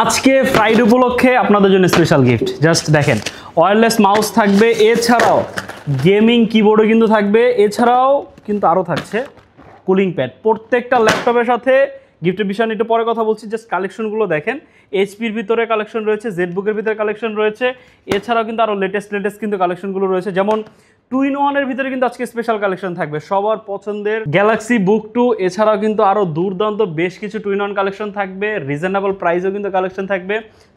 আজকে ফ্রাইডে উপলক্ষে আপনাদের জন্য স্পেশাল গিফট। জাস্ট দেখেন, ওয়্যারলেস মাউস থাকবে, এছাড়াও গেমিং কিবোর্ডও কিন্তু থাকবে, এছাড়াও কিন্তু আরও থাকছে কুলিং প্যাড। প্রত্যেকটা ল্যাপটপের সাথে গিফটের বিষয় নিয়ে একটু পরে কথা বলছি। জাস্ট কালেকশনগুলো দেখেন, এইচপির ভিতরে কালেকশন রয়েছে, জেডবুকের ভিতরে কালেকশন রয়েছে, এছাড়াও কিন্তু আরও লেটেস্ট কিন্তু কালেকশনগুলো রয়েছে। যেমন 2-in-1 ভিতরে কিন্তু আজকে স্পেশাল কালেকশন থাকবে, সবার পছন্দের গ্যালাক্সি বুক 2। এছাড়াও কিন্তু আরও দুর্দান্ত বেশ কিছু 2-in-1 কালেকশন থাকবে, রিজনেবল প্রাইসেও কিন্তু কালেকশন থাকবে।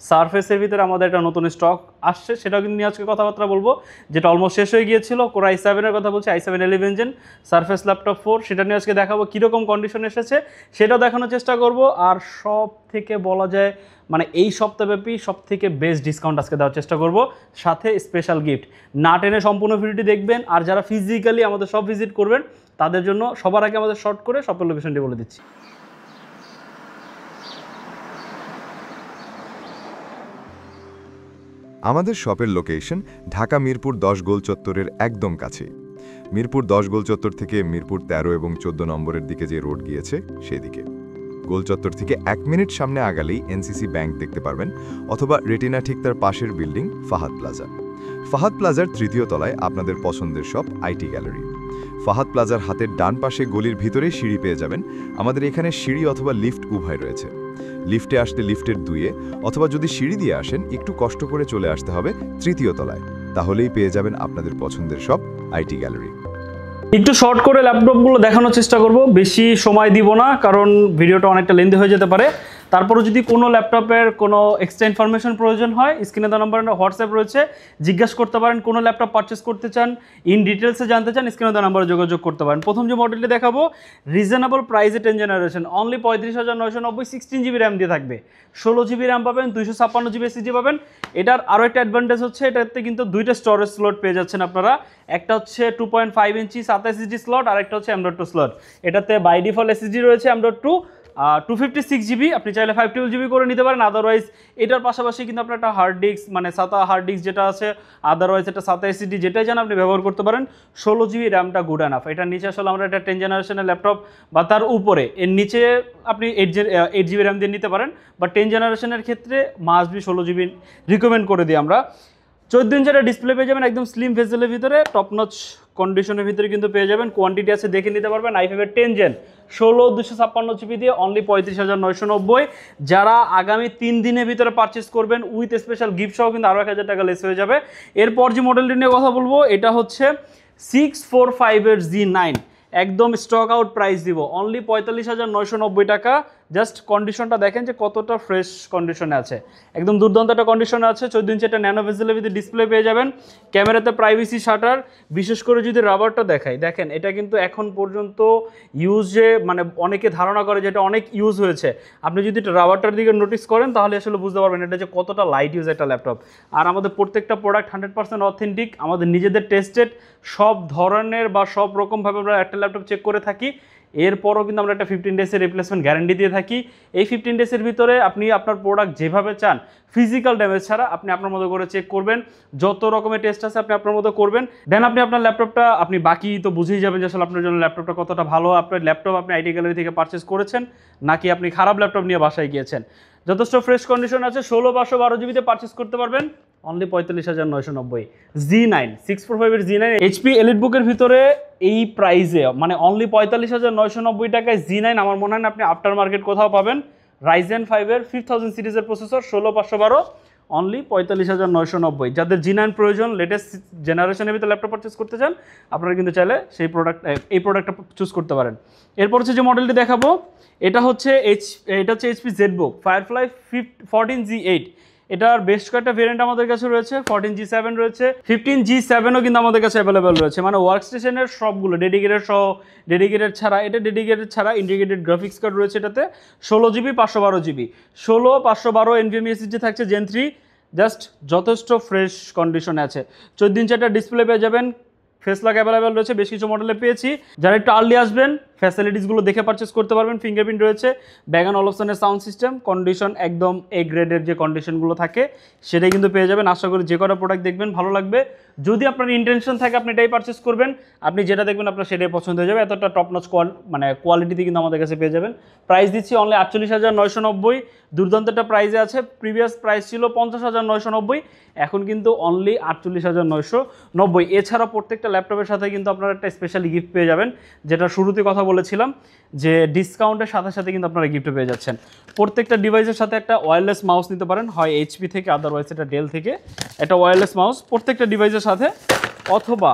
সারফেসের ভিতরে আমাদের একটা নতুন স্টক আসছে, সেটাও কিন্তু নিয়ে আজকে কথাবার্তা বলবো, যেটা অলমোস্ট শেষ হয়ে গিয়েছিল। কোর i7-এর কথা বলছি, i7 11 জেন সারফেস ল্যাপটপ 4, সেটা নিয়ে আজকে দেখাবো কীরকম কন্ডিশন এসেছে, সেটাও দেখানোর চেষ্টা করব। আর সব থেকে বলা যায় মানে এই সপ্তাহব্যাপী সব থেকে বেস্ট ডিসকাউন্ট আজকে দেওয়ার চেষ্টা করব, সাথে স্পেশাল গিফট। না টেনে সম্পূর্ণ ভিডিওটি দেখবেন। আর যারা ফিজিক্যালি আমাদের সব ভিজিট করবেন তাদের জন্য সবার আগে আমাদের শর্ট করে শপের লোকেশনটি বলে দিচ্ছি। আমাদের শপের লোকেশন ঢাকা মিরপুর 10 গোল চত্বরের একদম কাছে। মিরপুর 10 গোল চত্বর থেকে মিরপুর 13 এবং 14 নম্বরের দিকে যে রোড গিয়েছে সেদিকে। গোল চত্বর থেকে 1 মিনিট সামনে আগালেই এনসিসি ব্যাংক দেখতে পারবেন, অথবা রেটিনা ঠিক তার পাশের বিল্ডিং ফাহাদ প্লাজা। ফাহাদ প্লাজার 3য় তলায় আপনাদের পছন্দের শপ আইটি গ্যালারি। ফাহাদ প্লাজার হাতের ডান পাশে গলির ভিতরে সিঁড়ি পেয়ে যাবেন। আমাদের এখানে সিঁড়ি অথবা লিফট উভয় রয়েছে। লিফটে আসলে লিফটের 2-এ, অথবা যদি সিঁড়ি দিয়ে আসেন একটু কষ্ট করে চলে আসতে হবে 3য় তলায়, তাহলেই পেয়ে যাবেন আপনাদের পছন্দের শপ আইটি গ্যালারি। একটু শর্ট করে ল্যাপটপগুলো দেখানোর চেষ্টা করব, বেশি সময় দিব না, কারণ ভিডিওটা অনেকটা লেন্দি হয়ে যেতে পারে। তারপরে যদি কোনো ল্যাপটপের কোনো এক্সট্রা ইনফরমেশন প্রয়োজন হয়, স্ক্রিনে দেওয়া নাম্বারে হোয়াটসঅ্যাপ রয়েছে, জিজ্ঞাসা করতে পারেন। কোনো ল্যাপটপ পারচেস করতে চান, ইন ডিটেলসে জানতে চান, স্ক্রিনে দেওয়া নাম্বারে যোগাযোগ করতে পারেন। প্রথম যে মডেলটি দেখাবো, রিজনেবল প্রাইসে 10 জেনারেশন, অনলি 35,990, 16 জিবি র্যাম দিয়ে থাকবে, 16 জিবি র্যাম পাবেন, 256 জিবি এসএসডি পাবেন। এটার আরও একটা অ্যাডভান্টেজ হচ্ছে এটাতে কিন্তু 2টা স্টোরেজ স্লট পেয়ে যাচ্ছেন আপনারা। একটা হচ্ছে 2.5 ইঞ্চি 27 এসএসডি স্লট, আর একটা হচ্ছে M.2 স্লট। এটাতে বাই ডিফল্ট এসএসডি রয়েছে M.2, 256 জিবি, আপনি চাইলে 512 জিবি করে নিতে পারেন। আদারওয়াইজ এটার পাশাপাশি কিন্তু আপনার একটা হার্ড ডিস্ক মানে SATA হার্ড ডিস্ক যেটা আছে, আদারওয়াইজ এটা SATA এসএসডি যেটাই জান আপনি ব্যবহার করতে পারেন। 16 জিবি র্যামটা গুড এনাফ। এটার নিচে আসলে আমরা একটা 10 জেনারেশনের ল্যাপটপ বা তার উপরে এর নিচে আপনি 8 জিবি র্যাম দিয়ে নিতে পারেন, বা 10 জেনারেশনের ক্ষেত্রে মাস্ট বি 16 জিবি রিকমেন্ড করে দিই আমরা। 14 ইঞ্চের ডিসপ্লে পেয়ে যাবেন, একদম স্লিম ভেজেলের ভিতরে, টপ নচ কন্ডিশনের ভিতরে কিন্তু পেয়ে যাবেন। কোয়ান্টিটি আছে দেখে নিতে পারবেন। i5-এর 10 জেন 16 256 জিবি দিয়ে অনলি 35,990। যারা আগামী 3 দিনের ভিতরে পারচেস করবেন উইথ স্পেশাল গিফট সহ কিন্তু আরও 1,000 টাকা লেস হয়ে যাবে। এরপর যে মডেলটি নিয়ে কথা বলবো, এটা হচ্ছে 645-এর Z9, একদম স্টক আউট প্রাইস দিব অনলি 45,990 টাকা। জাস্ট কন্ডিশনটা দেখেন যে কতটা ফ্রেশ কন্ডিশনে আছে, একদম দুর্দান্ত একটা কন্ডিশনে আছে। 14 ইঞ্চি একটা ন্যানো ভেজেলের ভিতরে ডিসপ্লে পেয়ে যাবেন। ক্যামেরাতে প্রাইভেসি শাটার, বিশেষ করে যদি রাবারটা দেখাই, দেখেন এটা কিন্তু এখন পর্যন্ত ইউজে মানে অনেকে ধারণা করে যে এটা অনেক ইউজ হয়েছে। আপনি যদি রাবারটার দিকে নোটিস করেন তাহলে আসলে বুঝতে পারবেন এটা যে কতটা লাইট ইউজ একটা ল্যাপটপ। আর আমাদের প্রত্যেকটা প্রোডাক্ট 100% অথেন্টিক, আমাদের নিজেদের টেস্টেড, সব ধরনের বা সব রকমভাবে আমরা একটা ল্যাপটপ চেক করে থাকি। এরপরও কিন্তু আমরা একটা 15 ডেজের রিপ্লেসমেন্ট গ্যারান্টি দিয়ে থাকি। এই 15 ডেজের ভিতরে আপনি আপনার প্রোডাক্ট যেভাবে চান, ফিজিক্যাল ড্যামেজ ছাড়া আপনি আপনার মতো করে চেক করবেন, যত রকমের টেস্ট আছে আপনি আপনার মতো করবেন। দেন আপনি আপনার ল্যাপটপটা আপনি বাকি তো বুঝেই যাবেন যে আসলে আপনার জন্য ল্যাপটপটা কতটা ভালো। আপনার ল্যাপটপ আপনি আইটি গ্যালারি থেকে পারচেস করেছেন নাকি আপনি খারাপ ল্যাপটপ নিয়ে বাসায় গিয়েছেন। যথেষ্ট ফ্রেশ কন্ডিশন আছে, 16 512 জিবিতে পারচেস করতে পারবেন অনলি 45,990। Z9 645-এর Z9 HP এলিটবুকের ভিতরে এই প্রাইসে মানে অনলি 45,990 টাকায় Z9 আমার মনে হয় না আপনি আফটার মার্কেট কোথাও পাবেন। Ryzen 5-এর 5000 সিরিজের প্রসেসর, 16 512, অনলি 45,990। যাদের Z9 প্রয়োজন, লেটেস্ট জেনারেশনের ভিতরে ল্যাপটপ পারচেস করতে চান, আপনারা কিন্তু চাইলে সেই এই প্রোডাক্টটা চুজ করতে পারেন। এরপর হচ্ছে যে মডেলটি দেখাবো, এটা হচ্ছে HP ZBook Firefly 14G8। এটার বেশ কয়েকটা ভেরিয়েন্ট আমাদের কাছে রয়েছে, 14G7 রয়েছে, 15G7ও কিন্তু আমাদের কাছে অ্যাভেলেবেল রয়েছে। মানে ওয়ার্কস্টেশনের সবগুলো ডেডিকেটেড সহ, ডেডিকেটেড ছাড়া, এটা ডেডিকেটেড ছাড়া ইন্টিগ্রেটেড গ্রাফিক্স কার্ড রয়েছে এটাতে। 16 জিবি 512 জিবি, 16 512 NVMe SSD থাকছে Gen 3। জাস্ট যথেষ্ট ফ্রেশ কন্ডিশনে আছে। 14 ইঞ্চি একটা ডিসপ্লে পেয়ে যাবেন, ফেস লক অ্যাভেলেবেল রয়েছে, বেশ কিছু মডেলে পেয়েছি। যারা একটু আর্লি আসবেন ফ্যাসিলিটিসগুলো দেখে পারচেস করতে পারবেন। ফিঙ্গারপ্রিন্ট রয়েছে, ব্যাগ অ্যান্ড অলপসনের সাউন্ড সিস্টেম, কন্ডিশন একদম এ গ্রেডের যে কন্ডিশনগুলো থাকে সেটাই কিন্তু পেয়ে যাবেন। আশা করি যে কটা প্রোডাক্ট দেখবেন ভালো লাগবে। যদি আপনার ইন্টেনশন থাকে আপনি এটাই পারচেস করবেন, আপনি যেটা দেখবেন আপনার সেটাই পছন্দ হয়ে যাবে। এতটা টপ নচ কোয়ালিটিতে কিন্তু আমাদের কাছে পেয়ে যাবেন। প্রাইস দিচ্ছি অনলি 48,990। দুর্দান্ত একটা প্রাইসে আছে। প্রিভিয়াস প্রাইস ছিল 50,990, এখন কিন্তু অনলি 48,990। এছাড়া প্রত্যেকটা ল্যাপটপের সাথে কিন্তু আপনারা একটা স্পেশালি গিফট পেয়ে যাবেন, যেটা শুরুতে কথা বলেছিলাম যে ডিসকাউন্টের সাথে সাথে কিন্তু আপনারা গিফট পেয়ে যাচ্ছেন। প্রত্যেকটা ডিভাইসের সাথে একটা ওয়্যারলেস মাউস নিতে পারেন, হয় এইচপি থেকে, আদারওয়াইজ এটা ডেল থেকে একটা ওয়্যারলেস মাউস প্রত্যেকটা ডিভাইসের সাথে, অথবা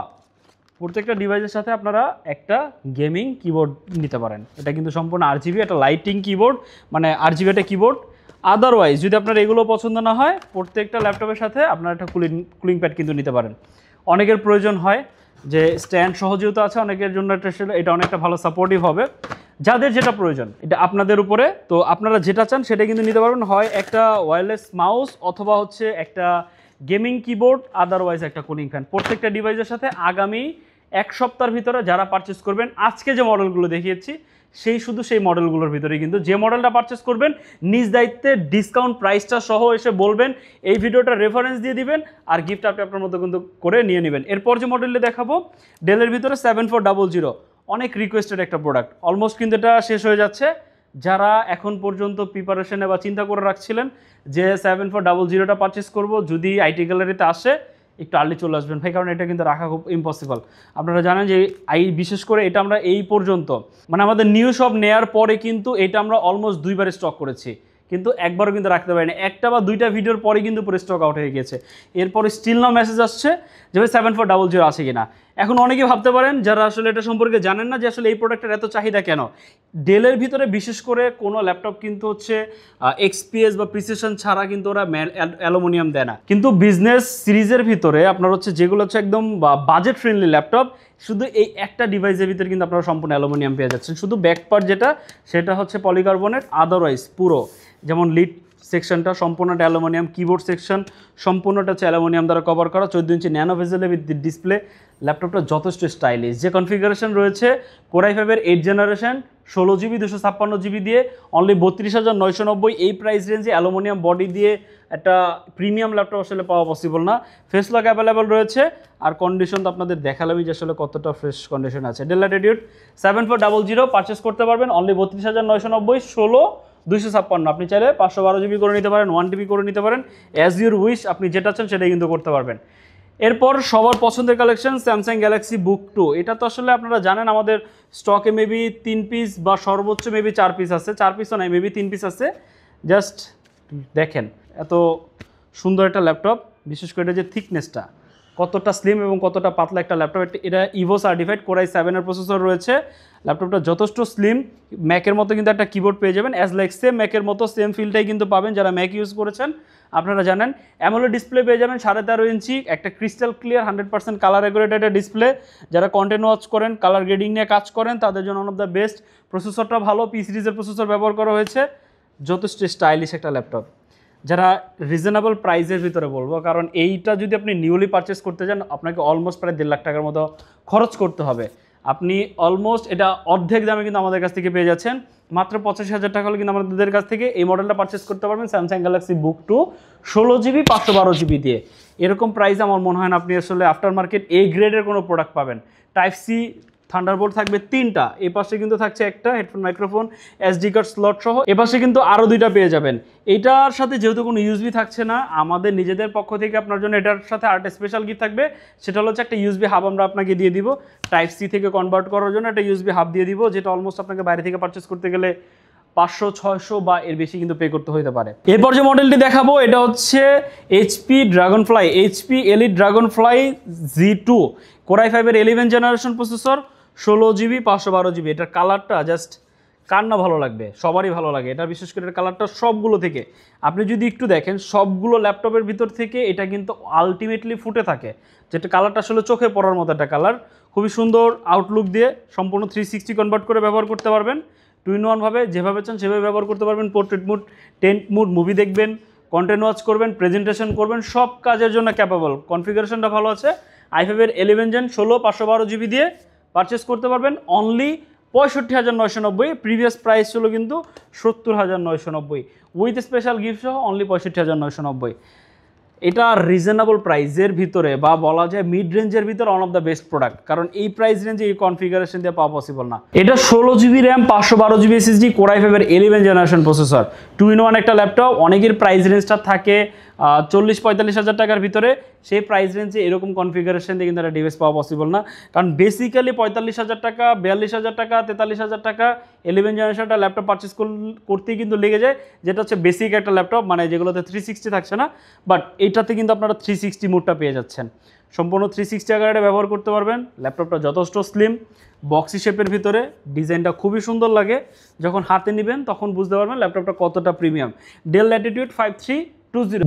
প্রত্যেকটা ডিভাইসের সাথে আপনারা একটা গেমিং কিবোর্ড নিতে পারেন। এটা কিন্তু সম্পূর্ণ আরজিবি, একটা লাইটিং কিবোর্ড, মানে আরজিবি একটা কিবোর্ড। আদারওয়াইজ যদি আপনার এগুলো পছন্দ না হয়, প্রত্যেকটা ল্যাপটপের সাথে আপনারা একটা কুলিং প্যাড কিন্তু নিতে পারেন। অনেকের প্রয়োজন হয় যে স্ট্যান্ড সহজেও তো আছে, অনেকের জন্য এটা অনেকটা ভালো সাপোর্টিভ হবে। যাদের যেটা প্রয়োজন এটা আপনাদের উপরে, তো আপনারা যেটা চান সেটা কিন্তু নিতে পারবেন, হয় একটা ওয়্যারলেস মাউস অথবা হচ্ছে একটা গেমিং কিবোর্ড, আদারওয়াইজ একটা কুলিং ফ্যান। প্রত্যেকটা ডিভাইসের সাথে আগামী এক সপ্তাহের ভিতরে যারা পারচেস করবেন, আজকে যে মডেলগুলো দেখিয়েছি সেই মডেলগুলোর ভিতরে কিন্তু যে মডেলটা পারচেস করবেন নিজ দায়িত্বে ডিসকাউন্ট প্রাইসটা সহ এসে বলবেন, এই ভিডিওটা রেফারেন্স দিয়ে দিবেন, আর গিফট আপনি আপনার মতো কিন্তু করে নিয়ে নেবেন। এরপর যে মডেলটা দেখাবো ডেলের ভিতরে 7400, অনেক রিকোয়েস্টেড একটা প্রোডাক্ট, অলমোস্ট কিন্তু এটা শেষ হয়ে যাচ্ছে। যারা এখন পর্যন্ত প্রিপারেশনে বা চিন্তা করে রাখছিলেন যে 7400টা পারচেস করব, যদি আইটি গ্যালারিতে আসে একটু আর্লি চলে আসবেন ভাই, কারণ এটা কিন্তু রাখা খুব ইম্পসিবল। আপনারা জানেন যে বিশেষ করে এটা আমরা এই পর্যন্ত মানে আমাদের নিউ শপ নেয়ার পরে কিন্তু এটা আমরা অলমোস্ট 2বার স্টক করেছি, কিন্তু একবারও কিন্তু রাখতে পারিনি। একটা বা দুইটা ভিডিওর পরে কিন্তু পুরো স্টক আউট হয়ে গেছে। এরপরে স্টিল নাও মেসেজ আসছে যে ভাই 7400 আছে কিনা। এখন অনেকে ভাবতে পারেন যারা আসলে এটা সম্পর্কে জানেন না যে আসলে এই প্রোডাক্টের এত চাহিদা কেন। ডেলের ভিতরে বিশেষ করে কোনো ল্যাপটপ কিন্তু হচ্ছে এক্সপিএস বা প্রিসিশন ছাড়া কিন্তু ওরা অ্যালুমিনিয়াম দেয় না, কিন্তু বিজনেস সিরিজের ভিতরে আপনার হচ্ছে যেগুলো হচ্ছে একদম বাজেট ফ্রেন্ডলি ল্যাপটপ, শুধু এই একটা ডিভাইসের ভিতরে কিন্তু আপনারা সম্পূর্ণ অ্যালুমিনিয়াম পেয়ে যাচ্ছেন। শুধু ব্যাক পার্ট যেটা সেটা হচ্ছে পলিকার্বনেট, আদারওয়াইজ পুরো যেমন লিড সেকশনটা সম্পূর্ণটা অ্যালুমিনিয়াম, কিবোর্ড সেকশন সম্পূর্ণটা হচ্ছে অ্যালুমিনিয়াম দ্বারা কভার করা, 14 ইঞ্চি ন্যানো ভেজেল উইথ ডিসপ্লে। ল্যাপটপটা যথেষ্ট স্টাইলিশ, যে কনফিগারেশন রয়েছে কোরাই 5-এর 8 জেনারেশন 16GB 256GB দিয়ে অনলি 32,990। এই প্রাইস রেঞ্জে অ্যালুমিনিয়াম বডি দিয়ে একটা প্রিমিয়াম ল্যাপটপ আসলে পাওয়া পসিবল না। ফেস লক অ্যাভেলেবল রয়েছে, আর কন্ডিশন তো আপনাদের দেখালামই যে আসলে কতটা ফ্রেশ কন্ডিশন আছে। ডেল ল্যাটিটিউড 7400 পারচেস করতে পারবেন অনলি 32,990, 16,256। আপনি চাইলে 512GB করে নিতে পারেন, 1TB করে নিতে পারেন, অ্যাজ ইউর উইশ, আপনি যেটা চান সেটাই কিন্তু করতে পারবেন। এরপর সবার পছন্দের কালেকশন স্যামসাং গ্যালাক্সি বুক 2। এটা তো আসলে আপনারা জানেন আমাদের স্টকে মেবি 3 পিস বা সর্বোচ্চ মেবি 4 পিস আছে, 4 পিসও নাই, মেবি 3 পিস আছে। জাস্ট দেখেন এত সুন্দর একটা ল্যাপটপ, বিশেষ করে এটা যে থিকনেসটা কতটা স্লিম এবং কতটা পাতলা একটা ল্যাপটপ। এটা ইভো সার্টিফাইড, কোরাই 7-এর প্রসেসর রয়েছে। ল্যাপটপটা যথেষ্ট স্লিম, ম্যাকের মতো কিন্তু একটা কিবোর্ড পেয়ে যাবেন, অ্যাজ লাইক সেম ম্যাকের মতো সেম ফিলটাই কিন্তু পাবেন যারা ম্যাক ইউজ করেছেন। আপনারা জানেন অ্যামোলেড ডিসপ্লে পেয়ে যাবেন 13.5 ইঞ্চি, একটা crystal clear 100% colour regulated display. যারা কন্টেন্ট ওয়াচ করেন, কালার গ্রেডিং নিয়ে কাজ করেন, তাদের জন্য ওয়ান অফ দ্য বেস্ট। প্রসেসরটা ভালো, পি সিরিজের প্রসেসর ব্যবহার করা হয়েছে। যথেষ্ট স্টাইলিশ একটা ল্যাপটপ, যারা রিজনেবল প্রাইসের ভিতরে বলবো, কারণ এইটা যদি আপনি নিউলি পারচেস করতে চান আপনাকে অলমোস্ট প্রায় 1.5 লাখ টাকার মতো খরচ করতে হবে। আপনি অলমোস্ট এটা অর্ধেক দামে কিন্তু আমাদের কাছ থেকে পেয়ে যাচ্ছেন, মাত্র 85,000 টাকা হলে কিন্তু আমাদের কাছ থেকে এই মডেলটা পারচেস করতে পারবেন স্যামসাং গ্যালাক্সি বুক 2 16GB 512GB দিয়ে। এরকম প্রাইস আমার মনে হয় না আপনি আসলে আফটার মার্কেট এ গ্রেডের কোনো প্রোডাক্ট পাবেন। টাইপ সি থান্ডারবোল্ট থাকবে 3টা, এ পাশে কিন্তু থাকছে একটা headphone microphone SD card slot সহ, এ পাশে কিন্তু আরও 2টা পেয়ে যাবেন। এটার সাথে যেহেতু কোনো ইউএসবি থাকছে না, আমাদের নিজেদের পক্ষ থেকে আপনার জন্য এটার সাথে আরেকটা স্পেশাল গিফট থাকবে, সেটা হচ্ছে একটা ইউএসবি হাব আমরা আপনাকে দিয়ে দিব। টাইপ সি থেকে কনভার্ট করার জন্য একটা ইউএসবি হাব দিয়ে দিব, যেটা অলমোস্ট আপনাকে বাইরে থেকে পারচেস করতে গেলে 500-600 বা এর বেশি কিন্তু পে করতে হতে পারে। এরপর যে মডেলটি দেখাবো এটা হচ্ছে HP Dragonfly, HP Elite Dragonfly Z2, core i 5-এর 11 জেনারেশন প্রসেসর, 16GB 512GB। এটার কালারটা জাস্ট কার না ভালো লাগবে, সবারই ভালো লাগে এটা। বিশেষ করে এটার কালারটা সবগুলো থেকে আপনি যদি একটু দেখেন, সবগুলো ল্যাপটপের ভিতর থেকে এটা কিন্তু আলটিমেটলি ফুটে থাকে, যেটা কালারটা আসলে চোখে পড়ার মতো একটা কালার। খুবই সুন্দর আউটলুক দিয়ে সম্পূর্ণ 360 কনভার্ট করে ব্যবহার করতে পারবেন। 2-in-1 ভাবে যেভাবে চান সেভাবে ব্যবহার করতে পারবেন। Portrait mode, tent mode, movie দেখবেন, কন্টেন্ট ওয়াচ করবেন, প্রেজেন্টেশন করবেন, সব কাজের জন্য ক্যাপেবল। কনফিগারেশনটা ভালো আছে। i5-এর 11 জেন 16 512GB দিয়ে পারচেস করতে পারবেন অনলি 65,990। প্রিভিয়াস প্রাইস ছিল কিন্তু 70,990, উইথ স্পেশাল গিফট সহ অনলি 65,990। এটা রিজনেবল প্রাইসের ভিতরে বা বলা যায় মিড রেঞ্জের ভিতরে one of the best product, কারণ এই প্রাইস রেঞ্জে এই কনফিগারেশন দিয়ে পাওয়া পসিবল না। এটা 16GB RAM, 512GB SSD, Core i5-এর 11 জেনারেশন প্রসেসর, 2-in-1 একটা ল্যাপটপ। অনেকের প্রাইস রেঞ্জটা থাকে 40-45 হাজার টাকার ভিতরে, সেই প্রাইস রেঞ্জে এরকম কনফিগারেশন দিয়ে কিন্তু একটা ডিভাইস পাওয়া পসিবল না, কারণ বেসিক্যালি 45,000 টাকা, 42,000 টাকা, 43,000 টাকা 11 জেনারেশনটা ল্যাপটপ পারচেস করতেই কিন্তু লেগে যায়, যেটা হচ্ছে বেসিক একটা ল্যাপটপ, মানে যেগুলোতে 360 থাকছে না। বাট এইটাতে কিন্তু আপনারা 360 মোডটা পেয়ে যাচ্ছেন, সম্পূর্ণ 360 আকারে ব্যবহার করতে পারবেন। ল্যাপটপটা যথেষ্ট স্লিম, বক্সি শেপের ভিতরে, ডিজাইনটা খুবই সুন্দর লাগে। যখন হাতে নেবেন তখন বুঝতে পারবেন ল্যাপটপটা কতটা প্রিমিয়াম। ডেল ল্যাটিটিউড 5320,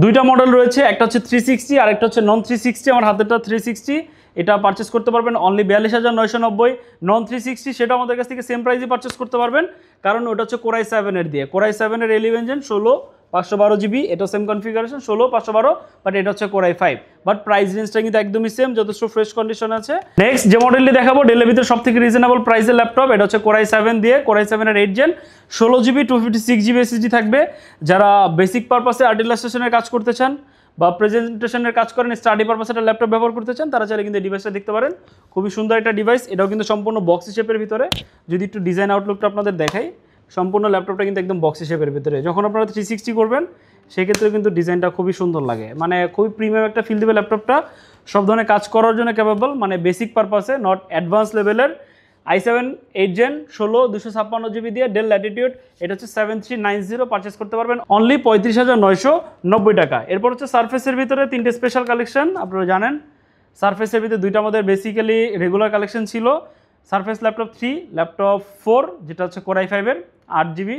দুইটা মডেল রয়েছে, একটা হচ্ছে 360 আর একটা হচ্ছে নন 360। আমার হাতেরটা 360, এটা পারচেস করতে পারবেন অনলি 42,990। নন 360 সেটা আমাদের কাছ থেকে সেম প্রাইসে পারচেস করতে পারবেন, কারণ ওটা হচ্ছে Core i7-এর দিয়ে, Core i7-এর 11 জেন 16/512GB, এটা সেম কনফিগারেশন 16/512, বাট এটা হচ্ছে Core i5। বাট প্রাইস রেঞ্জটা কিন্তু একদমই সেম, যথেষ্ট ফ্রেশ কন্ডিশন আছে। নেক্সট যে মডেলটি দেখাবো ডেলের ভিতরে সব থেকে রিজনেবল প্রাইসের ল্যাপটপ, এটা হচ্ছে Core i7 দিয়ে, Core i7-এর 8 gen, 16GB 256GB SSD থাকবে। যারা বেসিক পারপাসে আর্ট ইলাস্ট্রেশনের কাজ করতে চান বা প্রেজেন্টেশনের কাজ করেন, স্টাডি পারপাসে একটা ল্যাপটপ ব্যবহার করতে চান, তারা চাইলে কিন্তু এই ডিভাইসটা দেখতে পারেন। খুবই সুন্দর একটা ডিভাইস, এটাও কিন্তু সম্পূর্ণ বক্সি শেপের ভিতরে। যদি একটু ডিজাইন আউটলুকটা আপনাদের দেখাই, সম্পূর্ণ ল্যাপটপটা কিন্তু একদম বক্সি শেপের ভিতরে। যখন আপনারা 360 করবেন সেক্ষেত্রে কিন্তু ডিজাইনটা খুবই সুন্দর লাগে, মানে খুবই প্রিমিয়াম একটা ফিল দেবে ল্যাপটপটা। সব ধরনের কাজ করার জন্য ক্যাপেবল, মানে বেসিক পারপাসে, নট অ্যাডভান্স লেভেলের। i7 8 জেন 16 256GB দিয়ে, ডেল ল্যাটিটিউড, এটা হচ্ছে 7390, পারচেস করতে পারবেন অনলি 35,990 টাকা। এরপর হচ্ছে সারফেসের ভিতরে তিনটে স্পেশাল কালেকশন। আপনারা জানেন সারফেসের ভিতরে দুইটা আমাদের বেসিক্যালি রেগুলার কালেকশন ছিল, সারফেস ল্যাপটপ 3, ল্যাপটপ 4, যেটা হচ্ছে Core i5-এর 8GB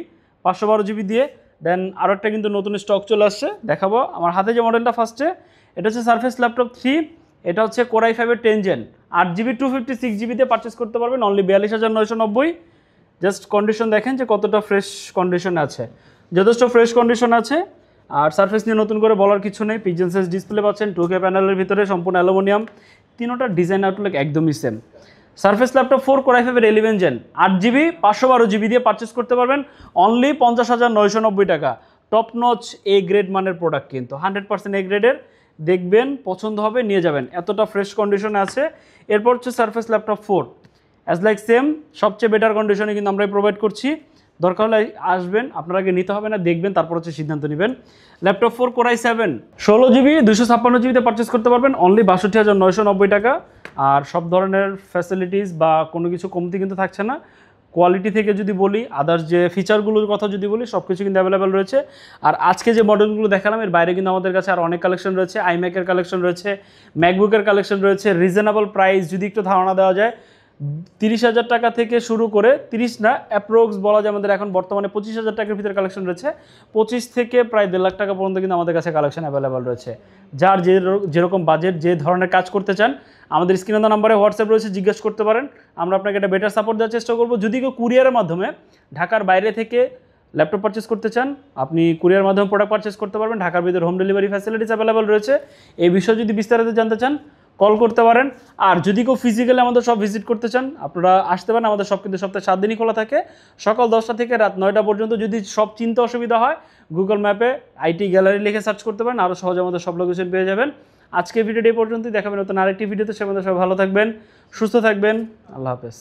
512GB দিয়ে। দেন আরও একটা কিন্তু নতুন স্টক চলে আসছে, দেখাবো। আমার হাতে যে মডেলটা ফার্স্টে, এটা হচ্ছে সারফেস ল্যাপটপ 3, এটা হচ্ছে Core i5-এর 10 জেন, 8GB 256GB দিয়ে পারচেস করতে পারবেন অনলি 42,990। জাস্ট কন্ডিশন দেখেন যে কতটা ফ্রেশ কন্ডিশনে আছে, যথেষ্ট ফ্রেশ কন্ডিশন আছে। আর সারফেস নিয়ে নতুন করে বলার কিছু নেই, পিজন সাইজ ডিসপ্লে পাচ্ছেন, 2K প্যানেলের ভিতরে, সম্পূর্ণ অ্যালুমিনিয়াম, তিনোটার ডিজাইন আউটলুক একদমই সেম। সারফেস ল্যাপটপ 4 Core i5-এর 11 জেন, 8GB 512GB দিয়ে পারচেস করতে পারবেন অনলি 50,990 টাকা। টপ নচ এ গ্রেড মানের প্রোডাক্ট, কিন্তু 100% এ গ্রেডের, দেখবেন পছন্দ হবে নিয়ে যাবেন, এতটা ফ্রেশ কন্ডিশনে আছে। এরপর হচ্ছে surface laptop 4, as like same, সবচেয়ে বেটার কন্ডিশনে কিন্তু আমরাই প্রোভাইড করছি। দরকার হলে আসবেন, আপনার আগে নিতে হবে না, দেখবেন তারপর হচ্ছে সিদ্ধান্ত নেবেন। Laptop 4 Core i7 16GB 256GB purchase করতে পারবেন অনলি 62,990 টাকা। আর সব ধরনের ফ্যাসিলিটিস বা কোনো কিছু কমতি কিন্তু থাকছে না। কোয়ালিটি থেকে যদি বলি, আদার্স যে ফিচারগুলোর কথা যদি বলি, সব কিছু কিন্তু অ্যাভেলেবেল রয়েছে। আর আজকে যে মডেলগুলো দেখালাম, এর বাইরে কিন্তু আমাদের কাছে আর অনেক কালেকশন রয়েছে, আইম্যাকের কালেকশন রয়েছে, ম্যাকবুকের কালেকশন রয়েছে। রিজনেবল প্রাইস যদি একটু ধারণা দেওয়া যায়, 30,000 টাকা থেকে শুরু করে, 30 না, অ্যাপ্রক্স বলা যায় আমাদের এখন বর্তমানে 25,000 টাকার ভিতরে কালেকশন রয়েছে। 25 থেকে প্রায় 1.5 লাখ টাকা পর্যন্ত কিন্তু আমাদের কাছে কালেকশন অ্যাভেলেবেল রয়েছে। যার যেরকম বাজেট, যে ধরনের কাজ করতে চান, আমাদের স্ক্রিনে দেওয়া নাম্বারে হোয়াটসঅ্যাপ রয়েছে, জিজ্ঞেস করতে পারেন। আমরা আপনাকে একটা বেটার সাপোর্ট দেওয়ার চেষ্টা করব। যদি কেউ কুরিয়ারের মাধ্যমে ঢাকার বাইরে থেকে ল্যাপটপ পারচেস করতে চান, আপনি কুরিয়ার মাধ্যমে প্রোডাক্ট পারচেস করতে পারবেন। ঢাকার ভিতরে হোম ডেলিভারি ফ্যাসিলিটিস অ্যাভেলেবেল রয়েছে। এই বিষয়ে যদি বিস্তারিত জানতে চান, কল করতে পারেন। আর যদি কেউ ফিজিক্যালি আমাদের সব ভিজিট করতে চান, আপনারা আসতে পারেন। আমাদের সব কিন্তু সপ্তাহে 7 দিনই খোলা থাকে, সকাল 10টা থেকে রাত 9টা পর্যন্ত। যদি সব চিন্তা অসুবিধা হয়, গুগল ম্যাপে আইটি গ্যালারি লিখে সার্চ করতে পারেন, আরও সহজে আমাদের সব লোকেশন পেয়ে যাবেন। আজকে ভিডিওটি এই পর্যন্তই, দেখাবেন নতুন আরেকটি ভিডিওতে। সে মধ্যে সবাই ভালো থাকবেন, সুস্থ থাকবেন, আল্লাহ হাফেজ।